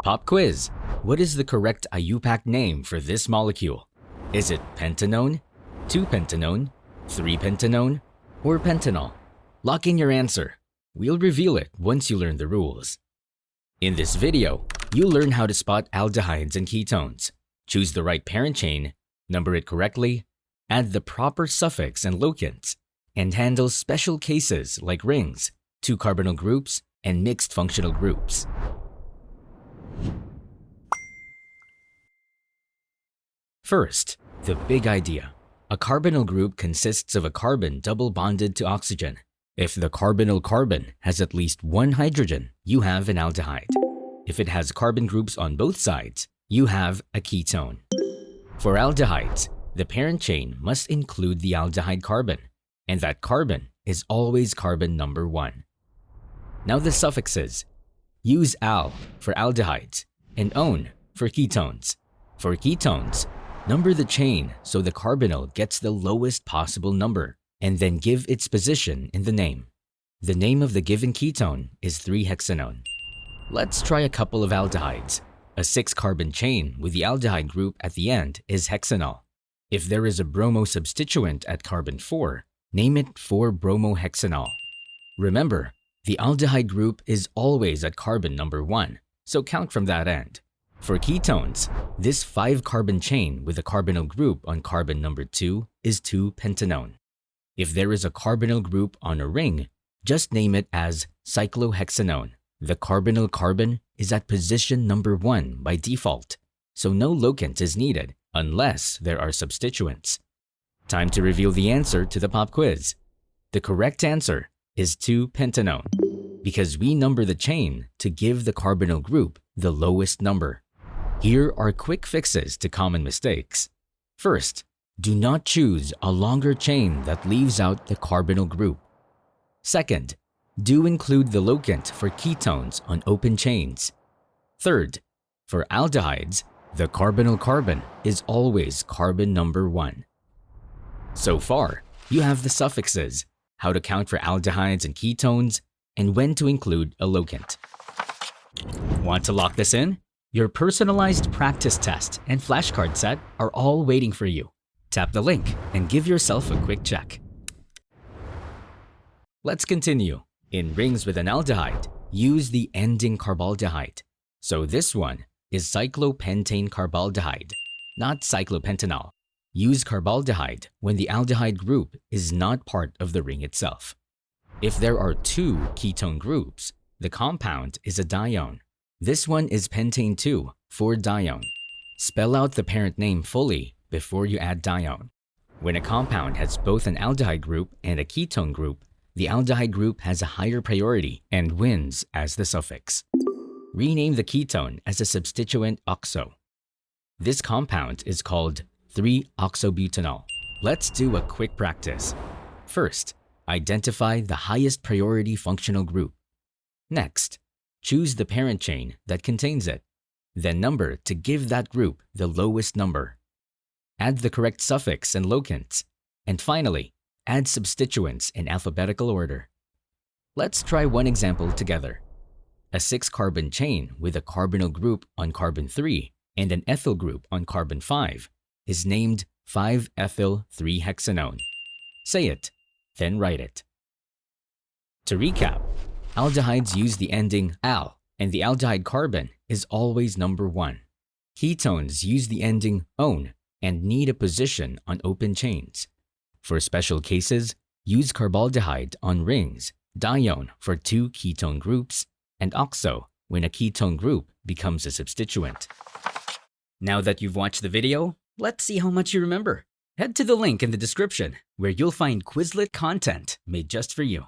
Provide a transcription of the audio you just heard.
Pop quiz. What is the correct IUPAC name for this molecule? Is it pentanone, 2-pentanone, 3-pentanone, or pentanol? Lock in your answer. We'll reveal it once you learn the rules. In this video, you'll learn how to spot aldehydes and ketones, choose the right parent chain, number it correctly, add the proper suffix and locants, and handle special cases like rings, 2 carbonyl groups, and mixed functional groups. First, the big idea. A carbonyl group consists of a carbon double bonded to oxygen. If the carbonyl carbon has at least one hydrogen, you have an aldehyde. If it has carbon groups on both sides, you have a ketone. For aldehydes, the parent chain must include the aldehyde carbon, and that carbon is always carbon number 1. Now the suffixes. Use al for aldehydes and one for ketones. For ketones, number the chain so the carbonyl gets the lowest possible number, and then give its position in the name. The name of the given ketone is 3-hexanone. Let's try a couple of aldehydes. A 6-carbon chain with the aldehyde group at the end is hexanol. If there is a bromo substituent at carbon 4, name it 4-bromohexanol. Remember, the aldehyde group is always at carbon number 1, so count from that end. For ketones, this 5-carbon chain with a carbonyl group on carbon number 2 is 2-pentanone. If there is a carbonyl group on a ring, just name it as cyclohexanone. The carbonyl carbon is at position number 1 by default, so no locant is needed unless there are substituents. Time to reveal the answer to the pop quiz. The correct answer is 2-pentanone, because we number the chain to give the carbonyl group the lowest number. Here are quick fixes to common mistakes. First, do not choose a longer chain that leaves out the carbonyl group. Second, do include the locant for ketones on open chains. Third, for aldehydes, the carbonyl carbon is always carbon number 1. So far, you have the suffixes, how to count for aldehydes and ketones, and when to include a locant. Want to lock this in? Your personalized practice test and flashcard set are all waiting for you. Tap the link and give yourself a quick check. Let's continue. In rings with an aldehyde, use the ending carbaldehyde. So this one is cyclopentane carbaldehyde, not cyclopentanol. Use carbaldehyde when the aldehyde group is not part of the ring itself. If there are 2 ketone groups, the compound is a dione. This one is pentane 2 for dione. Spell out the parent name fully before you add dione. When a compound has both an aldehyde group and a ketone group, the aldehyde group has a higher priority and wins as the suffix. Rename the ketone as a substituent oxo. This compound is called 3-oxobutanol. Let's do a quick practice. First, identify the highest priority functional group. Next, choose the parent chain that contains it. Then number to give that group the lowest number. Add the correct suffix and locants. And finally, add substituents in alphabetical order. Let's try one example together. A 6-carbon chain with a carbonyl group on carbon 3 and an ethyl group on carbon 5 is named 5-ethyl-3-hexanone. Say it, then write it. To recap, aldehydes use the ending al, and the aldehyde carbon is always number 1. Ketones use the ending one and need a position on open chains. For special cases, use carbaldehyde on rings, dione for 2 ketone groups, and oxo when a ketone group becomes a substituent. Now that you've watched the video, let's see how much you remember. Head to the link in the description where you'll find Quizlet content made just for you.